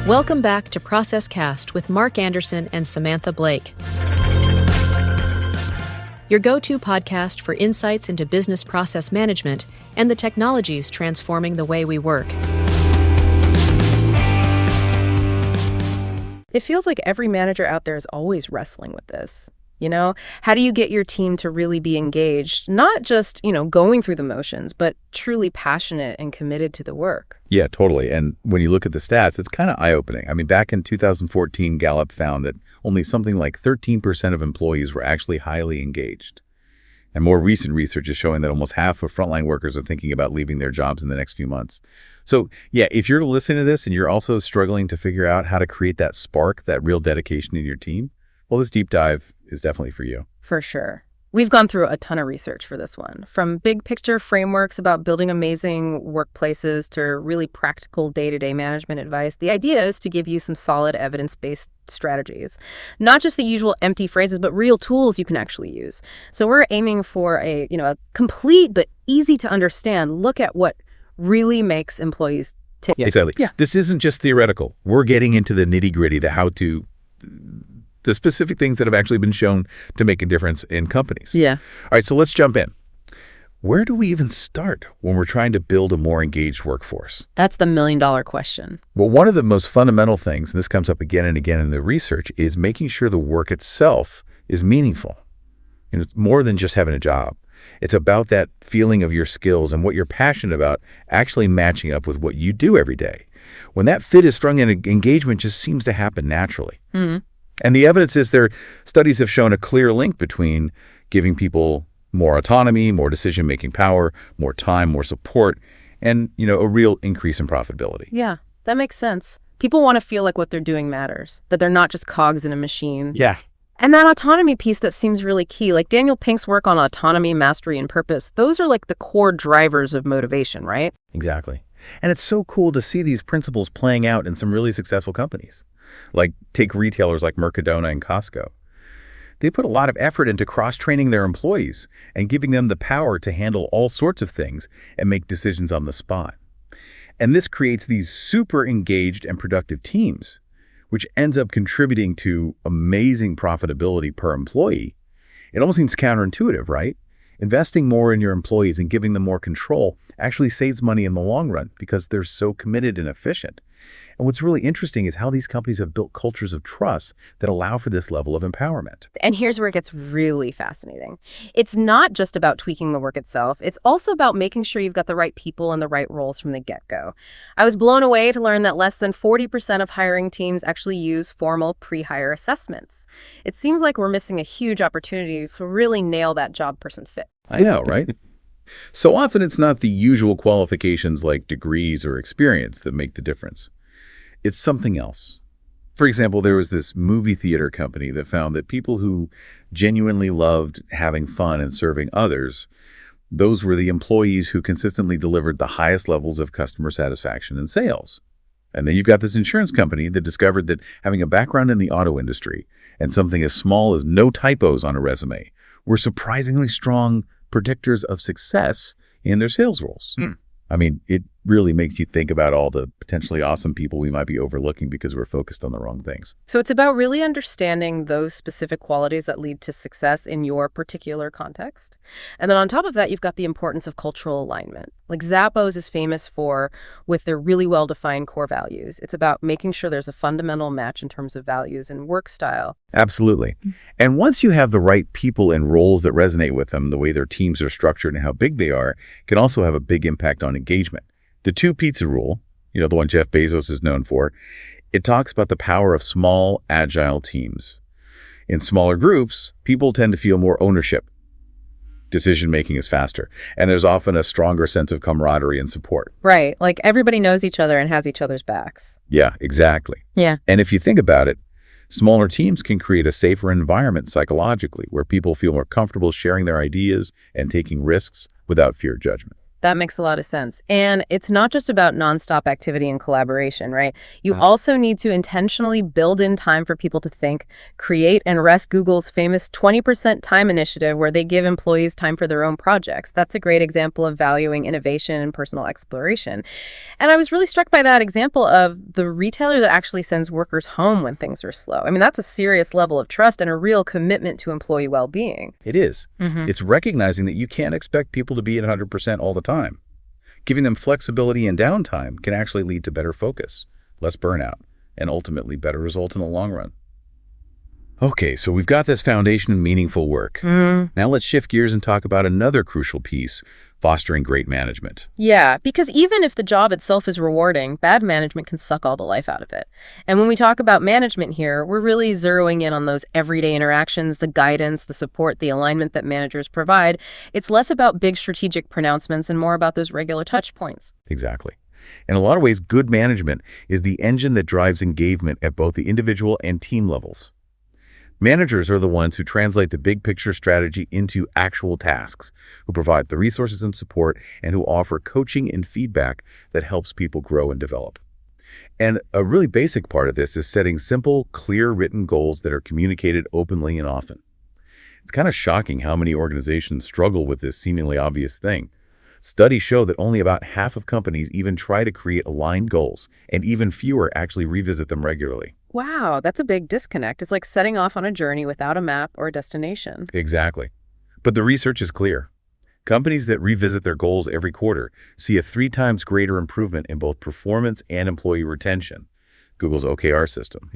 Welcome back to Process Cast with Mark Anderson and Samantha Blake, your go-to podcast for insights into business process management and the technologies transforming the way we work. It feels like every manager out there is always wrestling with this. How do you get your team to really be engaged, not just, going through the motions, but truly passionate and committed to the work? Yeah, totally. And when you look at the stats, it's kind of eye-opening. I mean, back in 2014, Gallup found that only something like 13% of employees were actually highly engaged. And more recent research is showing that almost half of frontline workers are thinking about leaving their jobs in the next few months. So yeah, if you're listening to this and you're also struggling to figure out how to create that spark, that real dedication in your team, well, this deep dive is definitely for you. For sure. We've gone through a ton of research for this one, from big picture frameworks about building amazing workplaces to really practical day-to-day management advice. The idea is to give you some solid evidence-based strategies, not just the usual empty phrases, but real tools you can actually use. So we're aiming for a complete but easy to understand look at what really makes employees tick. Yeah, exactly. Yeah. This isn't just theoretical. We're getting into the nitty-gritty, the how-to, the specific things that have actually been shown to make a difference in companies. Yeah. All right, so let's jump in. Where do we even start when we're trying to build a more engaged workforce? That's the million-dollar question. Well, one of the most fundamental things, and this comes up again and again in the research, is making sure the work itself is meaningful. It's more than just having a job. It's about that feeling of your skills and what you're passionate about actually matching up with what you do every day. When that fit is strong, and engagement just seems to happen naturally. Mm-hmm. And the evidence is studies have shown a clear link between giving people more autonomy, more decision-making power, more time, more support, and, a real increase in profitability. Yeah, that makes sense. People want to feel like what they're doing matters, that they're not just cogs in a machine. Yeah. And that autonomy piece that seems really key, like Daniel Pink's work on autonomy, mastery, and purpose, those are like the core drivers of motivation, right? Exactly. And it's so cool to see these principles playing out in some really successful companies. Like, take retailers like Mercadona and Costco. They put a lot of effort into cross-training their employees and giving them the power to handle all sorts of things and make decisions on the spot. And this creates these super engaged and productive teams, which ends up contributing to amazing profitability per employee. It almost seems counterintuitive, right? Investing more in your employees and giving them more control actually saves money in the long run because they're so committed and efficient. And what's really interesting is how these companies have built cultures of trust that allow for this level of empowerment. And here's where it gets really fascinating. It's not just about tweaking the work itself. It's also about making sure you've got the right people and the right roles from the get-go. I was blown away to learn that less than 40% of hiring teams actually use formal pre-hire assessments. It seems like we're missing a huge opportunity to really nail that job person fit. I know, right? So often it's not the usual qualifications like degrees or experience that make the difference. It's something else. For example, there was this movie theater company that found that people who genuinely loved having fun and serving others, those were the employees who consistently delivered the highest levels of customer satisfaction and sales. And then you've got this insurance company that discovered that having a background in the auto industry and something as small as no typos on a resume were surprisingly strong predictors of success in their sales roles. I mean, it really makes you think about all the potentially awesome people we might be overlooking because we're focused on the wrong things. So it's about really understanding those specific qualities that lead to success in your particular context. And then on top of that, you've got the importance of cultural alignment. Like Zappos is famous for with their really well-defined core values. It's about making sure there's a fundamental match in terms of values and work style. Absolutely. And once you have the right people and roles that resonate with them, the way their teams are structured and how big they are, can also have a big impact on engagement. The two pizza rule, the one Jeff Bezos is known for, it talks about the power of small, agile teams. In smaller groups, people tend to feel more ownership. Decision-making is faster, and there's often a stronger sense of camaraderie and support. Right, like everybody knows each other and has each other's backs. Yeah, exactly. Yeah. And if you think about it, smaller teams can create a safer environment psychologically, where people feel more comfortable sharing their ideas and taking risks without fear of judgment. That makes a lot of sense. And it's not just about nonstop activity and collaboration, right? You also need to intentionally build in time for people to think, create, and rest. Google's famous 20% time initiative, where they give employees time for their own projects. That's a great example of valuing innovation and personal exploration. And I was really struck by that example of the retailer that actually sends workers home when things are slow. I mean, that's a serious level of trust and a real commitment to employee well-being. It is. It's recognizing that you can't expect people to be at 100% all the time. Giving them flexibility and downtime can actually lead to better focus, less burnout, and ultimately better results in the long run. Okay, so we've got this foundation in meaningful work. Now let's shift gears and talk about another crucial piece, fostering great management. Yeah, because even if the job itself is rewarding, bad management can suck all the life out of it. And when we talk about management here, we're really zeroing in on those everyday interactions, the guidance, the support, the alignment that managers provide. It's less about big strategic pronouncements and more about those regular touch points. Exactly. In a lot of ways, good management is the engine that drives engagement at both the individual and team levels. Managers are the ones who translate the big picture strategy into actual tasks, who provide the resources and support, and who offer coaching and feedback that helps people grow and develop. And a really basic part of this is setting simple, clear written goals that are communicated openly and often. It's kind of shocking how many organizations struggle with this seemingly obvious thing. Studies show that only about half of companies even try to create aligned goals, and even fewer actually revisit them regularly. Wow, that's a big disconnect. It's like setting off on a journey without a map or a destination. Exactly. But the research is clear. Companies that revisit their goals every quarter see a 3 times greater improvement in both performance and employee retention. Google's OKR system,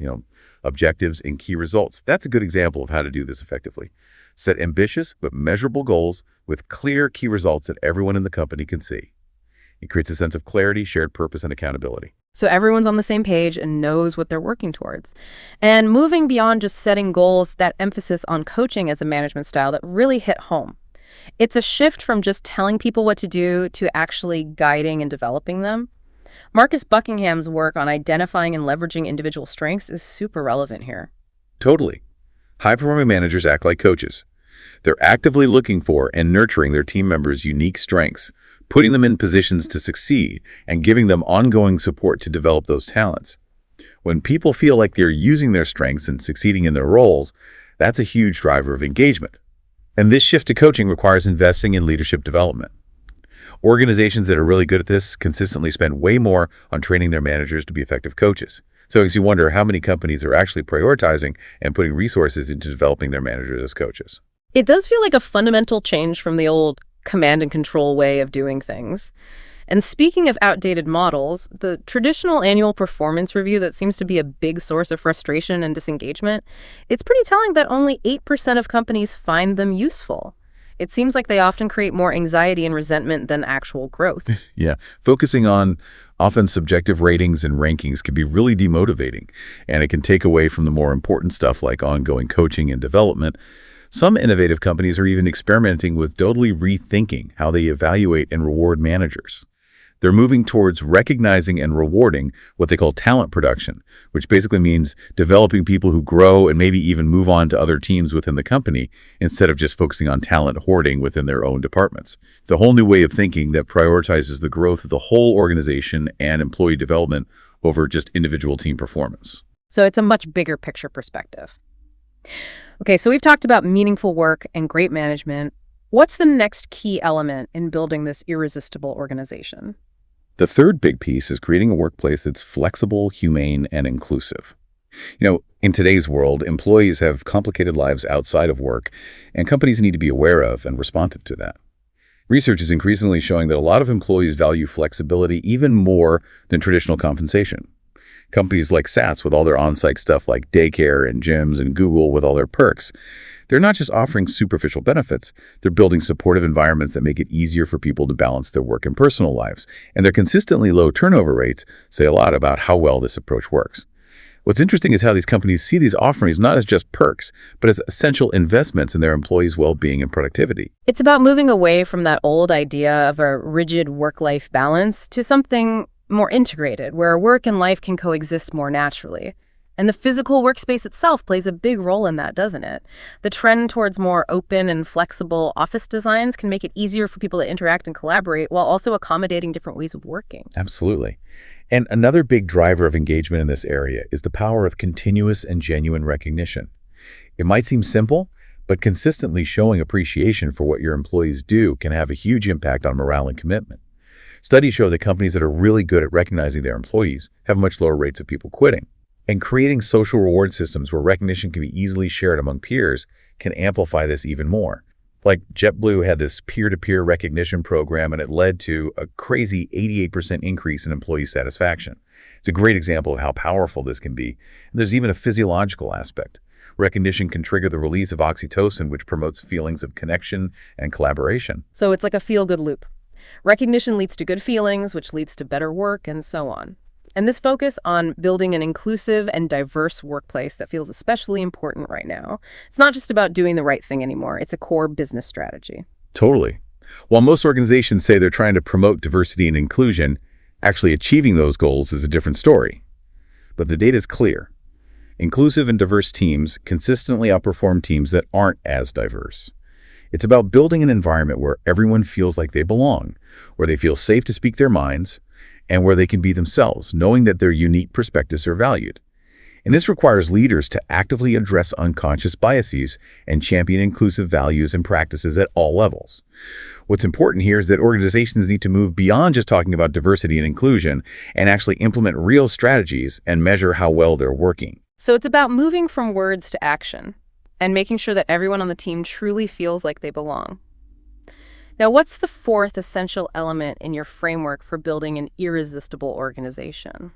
objectives and key results. That's a good example of how to do this effectively. Set ambitious but measurable goals with clear key results that everyone in the company can see. It creates a sense of clarity, shared purpose, and accountability. So everyone's on the same page and knows what they're working towards. And moving beyond just setting goals, that emphasis on coaching as a management style that really hit home. It's a shift from just telling people what to do to actually guiding and developing them. Marcus Buckingham's work on identifying and leveraging individual strengths is super relevant here. Totally. High-performing managers act like coaches. They're actively looking for and nurturing their team members' unique strengths, putting them in positions to succeed, and giving them ongoing support to develop those talents. When people feel like they're using their strengths and succeeding in their roles, that's a huge driver of engagement. And this shift to coaching requires investing in leadership development. Organizations that are really good at this consistently spend way more on training their managers to be effective coaches. So it makes you wonder how many companies are actually prioritizing and putting resources into developing their managers as coaches. It does feel like a fundamental change from the old command and control way of doing things. And speaking of outdated models, the traditional annual performance review that seems to be a big source of frustration and disengagement, it's pretty telling that only 8% of companies find them useful. It seems like they often create more anxiety and resentment than actual growth. Yeah, focusing on often subjective ratings and rankings can be really demotivating, and it can take away from the more important stuff like ongoing coaching and development. Some innovative companies are even experimenting with totally rethinking how they evaluate and reward managers. They're moving towards recognizing and rewarding what they call talent production, which basically means developing people who grow and maybe even move on to other teams within the company instead of just focusing on talent hoarding within their own departments. It's a whole new way of thinking that prioritizes the growth of the whole organization and employee development over just individual team performance. So it's a much bigger picture perspective. Okay, so we've talked about meaningful work and great management. What's the next key element in building this irresistible organization? The third big piece is creating a workplace that's flexible, humane, and inclusive. In today's world, employees have complicated lives outside of work, and companies need to be aware of and responsive to that. Research is increasingly showing that a lot of employees value flexibility even more than traditional compensation. Companies like Zappos with all their on-site stuff like daycare and gyms, and Google with all their perks, they're not just offering superficial benefits, they're building supportive environments that make it easier for people to balance their work and personal lives. And their consistently low turnover rates say a lot about how well this approach works. What's interesting is how these companies see these offerings not as just perks, but as essential investments in their employees' well-being and productivity. It's about moving away from that old idea of a rigid work-life balance to something more integrated, where work and life can coexist more naturally. And the physical workspace itself plays a big role in that, doesn't it? The trend towards more open and flexible office designs can make it easier for people to interact and collaborate while also accommodating different ways of working. Absolutely. And another big driver of engagement in this area is the power of continuous and genuine recognition. It might seem simple, but consistently showing appreciation for what your employees do can have a huge impact on morale and commitment. Studies show that companies that are really good at recognizing their employees have much lower rates of people quitting. And creating social reward systems where recognition can be easily shared among peers can amplify this even more. Like JetBlue had this peer-to-peer recognition program, and it led to a crazy 88% increase in employee satisfaction. It's a great example of how powerful this can be. And there's even a physiological aspect. Recognition can trigger the release of oxytocin, which promotes feelings of connection and collaboration. So it's like a feel-good loop. Recognition leads to good feelings, which leads to better work, and so on. And this focus on building an inclusive and diverse workplace that feels especially important right now. It's not just about doing the right thing anymore. It's a core business strategy. Totally. While most organizations say they're trying to promote diversity and inclusion, actually achieving those goals is a different story. But the data is clear. Inclusive and diverse teams consistently outperform teams that aren't as diverse. It's about building an environment where everyone feels like they belong, where they feel safe to speak their minds, and where they can be themselves, knowing that their unique perspectives are valued. And this requires leaders to actively address unconscious biases and champion inclusive values and practices at all levels. What's important here is that organizations need to move beyond just talking about diversity and inclusion and actually implement real strategies and measure how well they're working. So it's about moving from words to action and making sure that everyone on the team truly feels like they belong. Now, what's the fourth essential element in your framework for building an irresistible organization?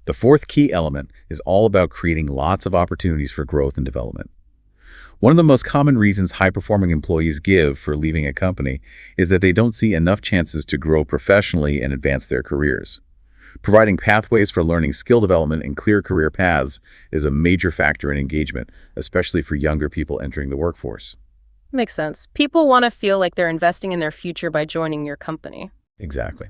The fourth key element is all about creating lots of opportunities for growth and development. One of the most common reasons high-performing employees give for leaving a company is that they don't see enough chances to grow professionally and advance their careers. Providing pathways for learning skill development and clear career paths is a major factor in engagement, especially for younger people entering the workforce. Makes sense. People want to feel like they're investing in their future by joining your company. Exactly.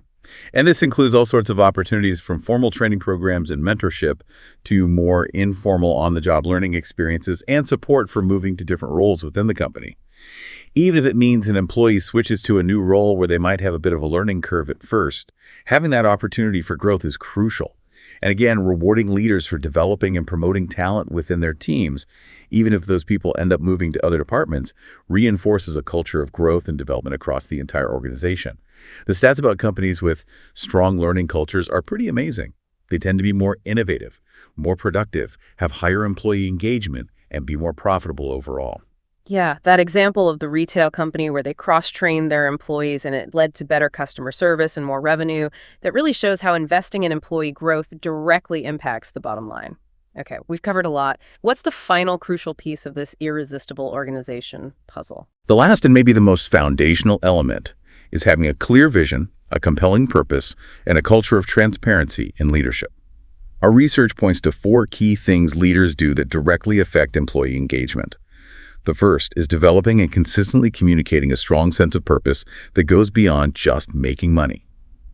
And this includes all sorts of opportunities from formal training programs and mentorship to more informal on-the-job learning experiences and support for moving to different roles within the company. Even if it means an employee switches to a new role where they might have a bit of a learning curve at first, having that opportunity for growth is crucial. And again, rewarding leaders for developing and promoting talent within their teams, even if those people end up moving to other departments, reinforces a culture of growth and development across the entire organization. The stats about companies with strong learning cultures are pretty amazing. They tend to be more innovative, more productive, have higher employee engagement, and be more profitable overall. Yeah, that example of the retail company where they cross-trained their employees and it led to better customer service and more revenue, that really shows how investing in employee growth directly impacts the bottom line. Okay, we've covered a lot. What's the final crucial piece of this irresistible organization puzzle? The last and maybe the most foundational element is having a clear vision, a compelling purpose, and a culture of transparency in leadership. Our research points to 4 key things leaders do that directly affect employee engagement. The first is developing and consistently communicating a strong sense of purpose that goes beyond just making money.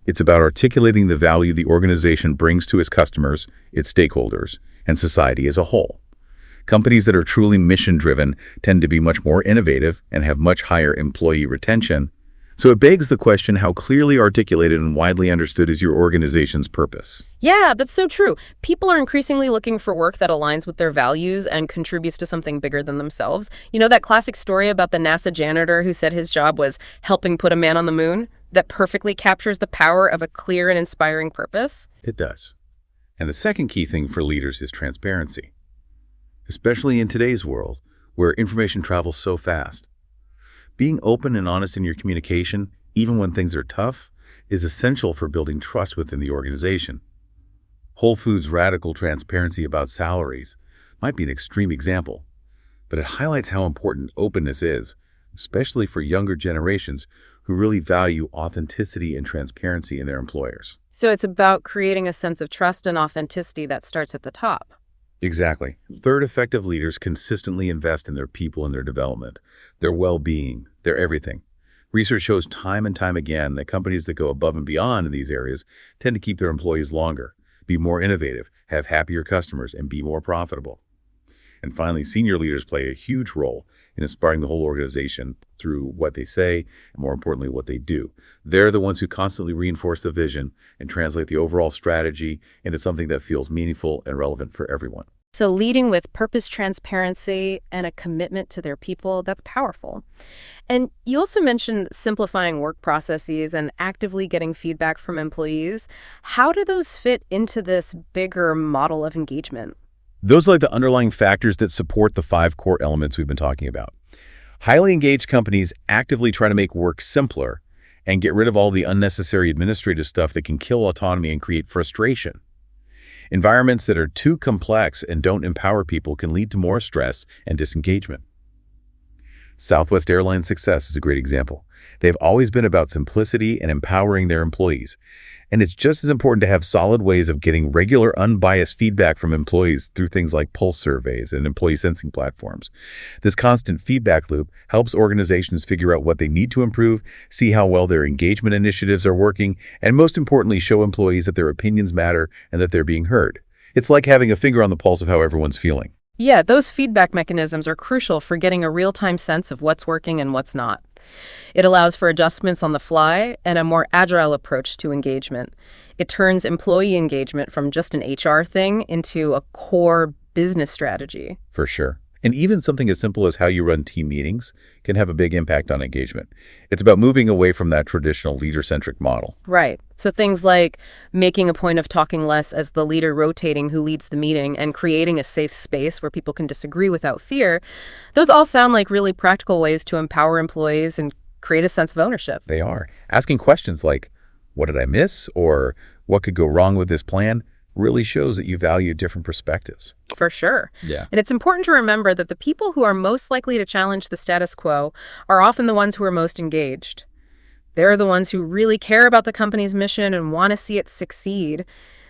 It's about articulating the value the organization brings to its customers, its stakeholders, and society as a whole. Companies that are truly mission-driven tend to be much more innovative and have much higher employee retention. So it begs the question, how clearly articulated and widely understood is your organization's purpose? Yeah, that's so true. People are increasingly looking for work that aligns with their values and contributes to something bigger than themselves. You know that classic story about the NASA janitor who said his job was helping put a man on the moon? That perfectly captures the power of a clear and inspiring purpose? It does. And the second key thing for leaders is transparency, especially in today's world where information travels so fast. Being open and honest in your communication, even when things are tough, is essential for building trust within the organization. Whole Foods' radical transparency about salaries might be an extreme example, but it highlights how important openness is, especially for younger generations who really value authenticity and transparency in their employers. So it's about creating a sense of trust and authenticity that starts at the top. Exactly. Third, effective leaders consistently invest in their people and their development, their well-being, their everything. Research shows time and time again that companies that go above and beyond in these areas tend to keep their employees longer be more innovative, have happier customers, and be more profitable. And finally, senior leaders play a huge role in inspiring the whole organization through what they say, and more importantly, what they do. They're the ones who constantly reinforce the vision and translate the overall strategy into something that feels meaningful and relevant for everyone. So leading with purpose, transparency, and a commitment to their people, that's powerful. And you also mentioned simplifying work processes and actively getting feedback from employees. How do those fit into this bigger model of engagement? Those are like the underlying factors that support the 5 core elements we've been talking about. Highly engaged companies actively try to make work simpler and get rid of all the unnecessary administrative stuff that can kill autonomy and create frustration. Environments that are too complex and don't empower people can lead to more stress and disengagement. Southwest Airlines' success is a great example. They've always been about simplicity and empowering their employees. And it's just as important to have solid ways of getting regular, unbiased feedback from employees through things like pulse surveys and employee sensing platforms. This constant feedback loop helps organizations figure out what they need to improve, see how well their engagement initiatives are working, and most importantly, show employees that their opinions matter and that they're being heard. It's like having a finger on the pulse of how everyone's feeling. Yeah, those feedback mechanisms are crucial for getting a real-time sense of what's working and what's not. It allows for adjustments on the fly and a more agile approach to engagement. It turns employee engagement from just an HR thing into a core business strategy. For sure. And even something as simple as how you run team meetings can have a big impact on engagement. It's about moving away from that traditional leader-centric model. Right. So things like making a point of talking less as the leader rotating who leads the meeting and creating a safe space where people can disagree without fear, those all sound like really practical ways to empower employees and create a sense of ownership. They are. Asking questions like, what did I miss? Or what could go wrong with this plan? Really shows that you value different perspectives. For sure. Yeah. And it's important to remember that the people who are most likely to challenge the status quo are often the ones who are most engaged. They're the ones who really care about the company's mission and want to see it succeed.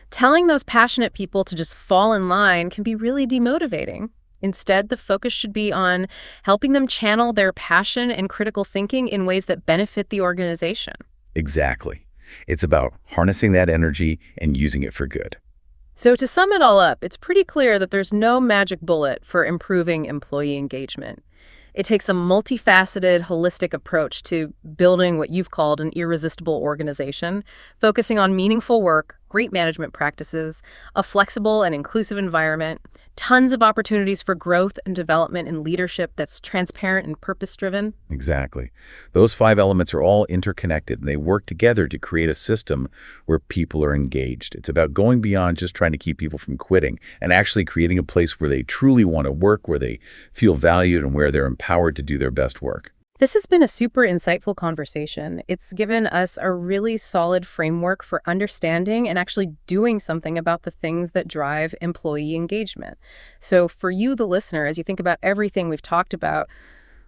Telling those passionate people to just fall in line can be really demotivating. Instead, the focus should be on helping them channel their passion and critical thinking in ways that benefit the organization. Exactly. It's about harnessing that energy and using it for good. So to sum it all up, it's pretty clear that there's no magic bullet for improving employee engagement. It takes a multifaceted, holistic approach to building what you've called an irresistible organization, focusing on meaningful work, great management practices, a flexible and inclusive environment, tons of opportunities for growth and development in leadership that's transparent and purpose-driven. Exactly. Those 5 elements are all interconnected, and they work together to create a system where people are engaged. It's about going beyond just trying to keep people from quitting and actually creating a place where they truly want to work, where they feel valued, and where they're empowered to do their best work. This has been a super insightful conversation. It's given us a really solid framework for understanding and actually doing something about the things that drive employee engagement. So for you, the listener, as you think about everything we've talked about,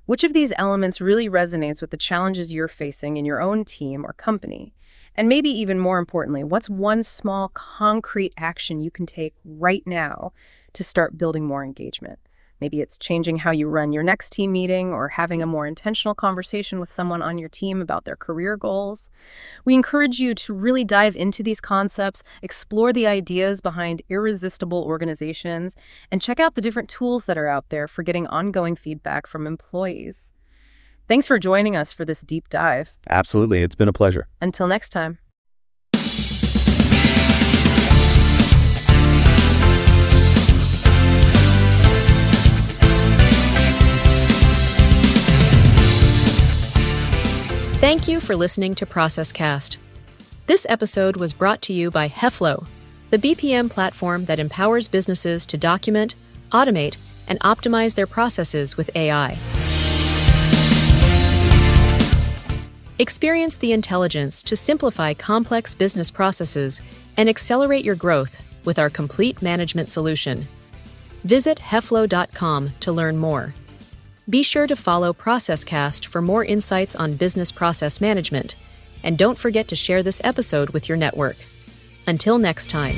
which of these elements really resonates with the challenges you're facing in your own team or company? And maybe even more importantly, what's one small concrete action you can take right now to start building more engagement? Maybe it's changing how you run your next team meeting or having a more intentional conversation with someone on your team about their career goals. We encourage you to really dive into these concepts, explore the ideas behind irresistible organizations, and check out the different tools that are out there for getting ongoing feedback from employees. Thanks for joining us for this deep dive. Absolutely. It's been a pleasure. Until next time. Thank you for listening to ProcessCast. This episode was brought to you by HEFLO, the BPM platform that empowers businesses to document, automate, and optimize their processes with AI. Experience the intelligence to simplify complex business processes and accelerate your growth with our complete management solution. Visit heflo.com to learn more. Be sure to follow ProcessCast for more insights on business process management, and don't forget to share this episode with your network. Until next time.